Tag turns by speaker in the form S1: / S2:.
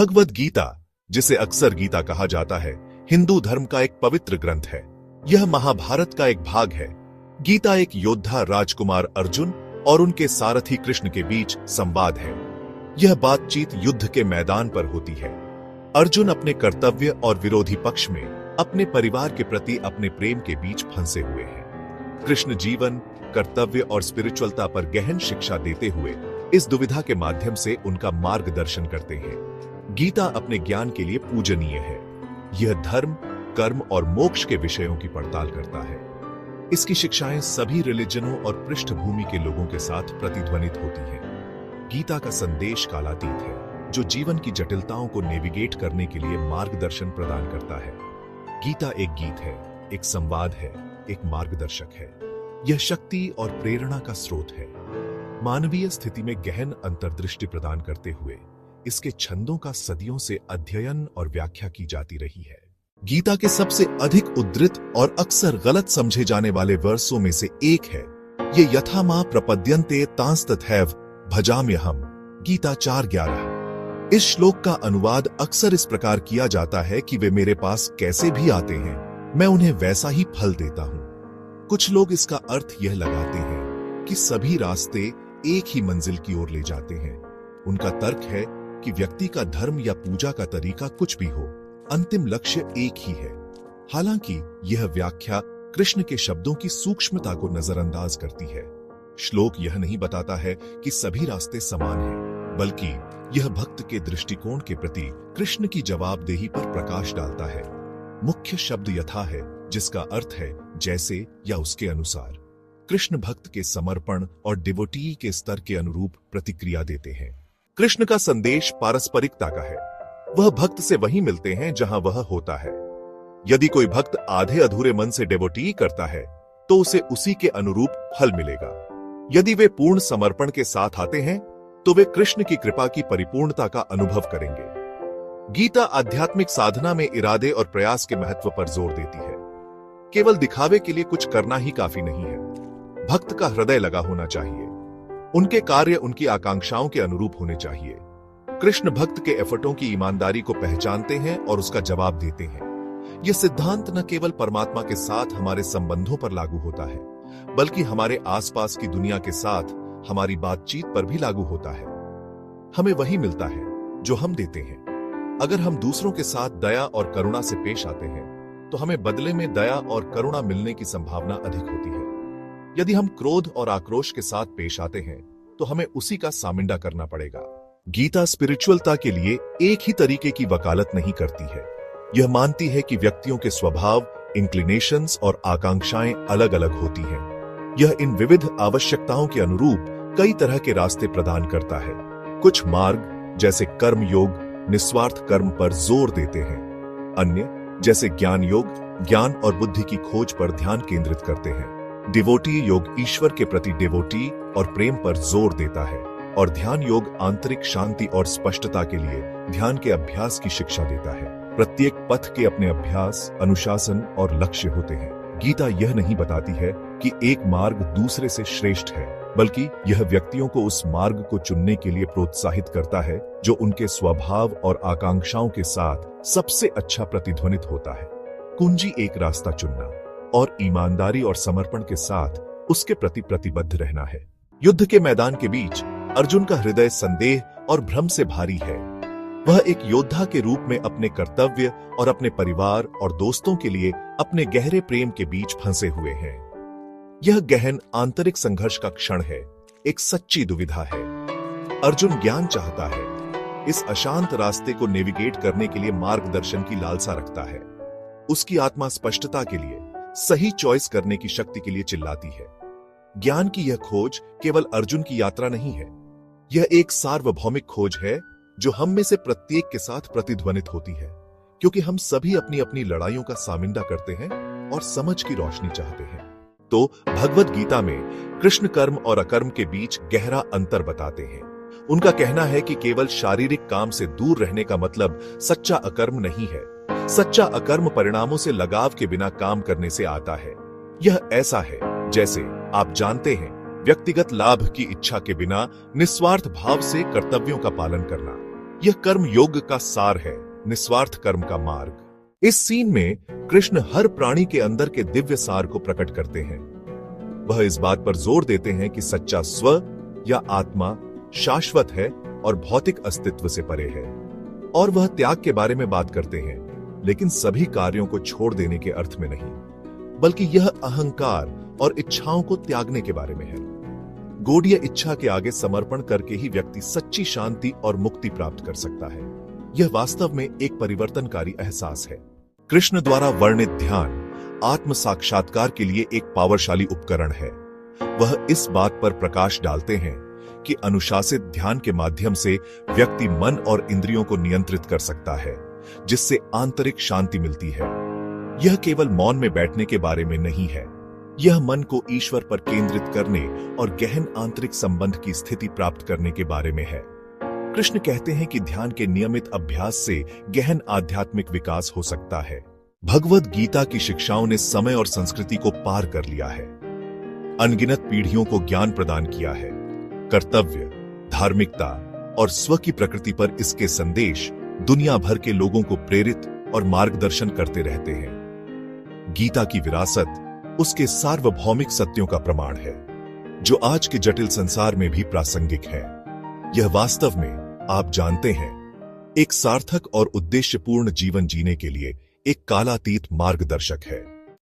S1: भगवद गीता, जिसे अक्सर गीता कहा जाता है, हिंदू धर्म का एक पवित्र ग्रंथ है। यह महाभारत का एक भाग है। गीता एक योद्धा राजकुमार अर्जुन और उनके सारथी कृष्ण के बीच संवाद है। यह बातचीत युद्ध के मैदान पर होती है। अर्जुन अपने कर्तव्य और विरोधी पक्ष में अपने परिवार के प्रति अपने प्रेम के बीच फंसे हुए हैं। कृष्ण जीवन, कर्तव्य और स्पिरिचुअलता पर गहन शिक्षा देते हुए इस दुविधा के माध्यम से उनका मार्गदर्शन करते हैं। गीता अपने ज्ञान के लिए पूजनीय है। यह धर्म, कर्म और मोक्ष के विषयों की पड़ताल करता है। इसकी शिक्षाएं सभी रिलीजनों और पृष्ठभूमि के लोगों के साथ प्रतिध्वनित होती हैं। गीता का संदेश कालातीत है, जो जीवन की जटिलताओं को नेविगेट करने के लिए मार्गदर्शन प्रदान करता है। गीता एक गीत है, एक संवाद है, एक मार्गदर्शक है। यह शक्ति और प्रेरणा का स्रोत है। मानवीय स्थिति में गहन अंतर्दृष्टि प्रदान करते हुए इसके छंदों का सदियों से अध्ययन और व्याख्या की जाती रही है। गीता के सबसे अधिक उद्धृत और अक्सर गलत समझे जाने वाले वर्सों में से एक है ये यथा मां प्रपद्यन्ते तांस्तथैव भजाम्यहम्, गीता 4:11। इस श्लोक का अनुवाद अक्सर इस प्रकार किया जाता है कि वे मेरे पास कैसे भी आते हैं, मैं उन्हें वैसा ही फल देता हूं। कुछ लोग इसका अर्थ यह लगाते हैं कि सभी रास्ते एक ही मंजिल की ओर ले जाते हैं। उनका तर्क है कि व्यक्ति का धर्म या पूजा का तरीका कुछ भी हो, अंतिम लक्ष्य एक ही है। हालांकि यह व्याख्या कृष्ण के शब्दों की सूक्ष्मता को नजरअंदाज करती है। श्लोक यह नहीं बताता है कि सभी रास्ते समान हैं, बल्कि यह भक्त के दृष्टिकोण के प्रति कृष्ण की जवाबदेही पर प्रकाश डालता है। मुख्य शब्द यथा है, जिसका अर्थ है जैसे या उसके अनुसार। कृष्ण भक्त के समर्पण और डिवोटी के स्तर के अनुरूप प्रतिक्रिया देते हैं। कृष्ण का संदेश पारस्परिकता का है। वह भक्त से वहीं मिलते हैं जहां वह होता है। यदि कोई भक्त आधे अधूरे मन से डिवोटी करता है तो उसे उसी के अनुरूप फल मिलेगा। यदि वे पूर्ण समर्पण के साथ आते हैं तो वे कृष्ण की कृपा की परिपूर्णता का अनुभव करेंगे। गीता आध्यात्मिक साधना में इरादे और प्रयास के महत्व पर जोर देती है। केवल दिखावे के लिए कुछ करना ही काफी नहीं है। भक्त का हृदय लगा होना चाहिए। उनके कार्य उनकी आकांक्षाओं के अनुरूप होने चाहिए। कृष्ण भक्त के एफर्टों की ईमानदारी को पहचानते हैं और उसका जवाब देते हैं। यह सिद्धांत न केवल परमात्मा के साथ हमारे संबंधों पर लागू होता है, बल्कि हमारे आसपास की दुनिया के साथ हमारी बातचीत पर भी लागू होता है। हमें वही मिलता है जो हम देते हैं। अगर हम दूसरों के साथ दया और करुणा से पेश आते हैं तो हमें बदले में दया और करुणा मिलने की संभावना अधिक होती है। यदि हम क्रोध और आक्रोश के साथ पेश आते हैं तो हमें उसी का सामिंडा करना पड़ेगा। गीता स्पिरिचुअलता के लिए एक ही तरीके की वकालत नहीं करती है। यह मानती है कि व्यक्तियों के स्वभाव, इंक्लिनेशंस और आकांक्षाएं अलग अलग होती हैं। यह इन विविध आवश्यकताओं के अनुरूप कई तरह के रास्ते प्रदान करता है। कुछ मार्ग जैसे कर्म योग निस्वार्थ कर्म पर जोर देते हैं। अन्य जैसे ज्ञान योग ज्ञान और बुद्धि की खोज पर ध्यान केंद्रित करते हैं। डिवोटी योग ईश्वर के प्रति डिवोटी और प्रेम पर जोर देता है, और ध्यान योग आंतरिक शांति और स्पष्टता के लिए ध्यान के अभ्यास की शिक्षा देता है। प्रत्येक पथ के अपने अभ्यास, अनुशासन और लक्ष्य होते हैं। गीता यह नहीं बताती है कि एक मार्ग दूसरे से श्रेष्ठ है, बल्कि यह व्यक्तियों को उस मार्ग को चुनने के लिए प्रोत्साहित करता है जो उनके स्वभाव और आकांक्षाओं के साथ सबसे अच्छा प्रतिध्वनित होता है। कुंजी एक रास्ता चुनना और ईमानदारी और समर्पण के साथ उसके प्रति प्रतिबद्ध रहना है। युद्ध के मैदान के बीच अर्जुन का हृदय संदेह और भ्रम से भारी है। वह एक योद्धा के रूप में अपने कर्तव्य और अपने परिवार और दोस्तों के लिए अपने गहरे प्रेम के बीच फंसे हुए हैं। यह गहन आंतरिक संघर्ष का क्षण है, एक सच्ची दुविधा है। अर्जुन ज्ञान चाहता है, इस अशांत रास्ते को नेविगेट करने के लिए मार्गदर्शन की लालसा रखता है। उसकी आत्मा स्पष्टता के लिए, सही चॉइस करने की शक्ति के लिए चिल्लाती है। ज्ञान की यह खोज केवल अर्जुन की यात्रा नहीं है, यह एक सार्वभौमिक खोज है जो हम में से प्रत्येक के साथ प्रतिध्वनित होती है, क्योंकि हम सभी अपनी अपनी लड़ाइयों का सामिंडा करते हैं और समझ की रोशनी चाहते हैं। तो भगवद गीता में कृष्ण कर्म और अकर्म के बीच गहरा अंतर बताते हैं। उनका कहना है कि केवल शारीरिक काम से दूर रहने का मतलब सच्चा अकर्म नहीं है। सच्चा अकर्म परिणामों से लगाव के बिना काम करने से आता है। यह ऐसा है जैसे आप जानते हैं, व्यक्तिगत लाभ की इच्छा के बिना निस्वार्थ भाव से कर्तव्यों का पालन करना। यह कर्म योग का सार है, निस्वार्थ कर्म का मार्ग। इस सीन में कृष्ण हर प्राणी के अंदर के दिव्य सार को प्रकट करते हैं। वह इस बात पर जोर देते हैं कि सच्चा स्व या आत्मा शाश्वत है और भौतिक अस्तित्व से परे है। और वह त्याग के बारे में बात करते हैं, लेकिन सभी कार्यों को छोड़ देने के अर्थ में नहीं, बल्कि यह अहंकार और इच्छाओं को त्यागने के बारे में है। गौड़ीय इच्छा के आगे समर्पण करके ही व्यक्ति सच्ची शांति और मुक्ति प्राप्त कर सकता है। यह वास्तव में एक परिवर्तनकारी एहसास है। कृष्ण द्वारा वर्णित ध्यान आत्म साक्षात्कार के लिए एक पावरशाली उपकरण है। वह इस बात पर प्रकाश डालते हैं कि अनुशासित ध्यान के माध्यम से व्यक्ति मन और इंद्रियों को नियंत्रित कर सकता है, जिससे आंतरिक शांति मिलती है। यह केवल मौन में बैठने के बारे में नहीं है, यह मन को ईश्वर पर केंद्रित करने और गहन आंतरिक संबंध की स्थिति प्राप्त करने के बारे में है। कृष्ण कहते हैं कि ध्यान के नियमित अभ्यास से गहन आध्यात्मिक विकास हो सकता है। भगवद गीता की शिक्षाओं ने समय और संस्कृति को पार कर लिया है, अनगिनत पीढ़ियों को ज्ञान प्रदान किया है। कर्तव्य, धार्मिकता और स्व की प्रकृति पर इसके संदेश दुनिया भर के लोगों को प्रेरित और मार्गदर्शन करते रहते हैं। गीता की विरासत उसके सार्वभौमिक सत्यों का प्रमाण है, जो आज के जटिल संसार में भी प्रासंगिक है। यह वास्तव में, आप जानते हैं, एक सार्थक और उद्देश्यपूर्ण जीवन जीने के लिए एक कालातीत मार्गदर्शक है।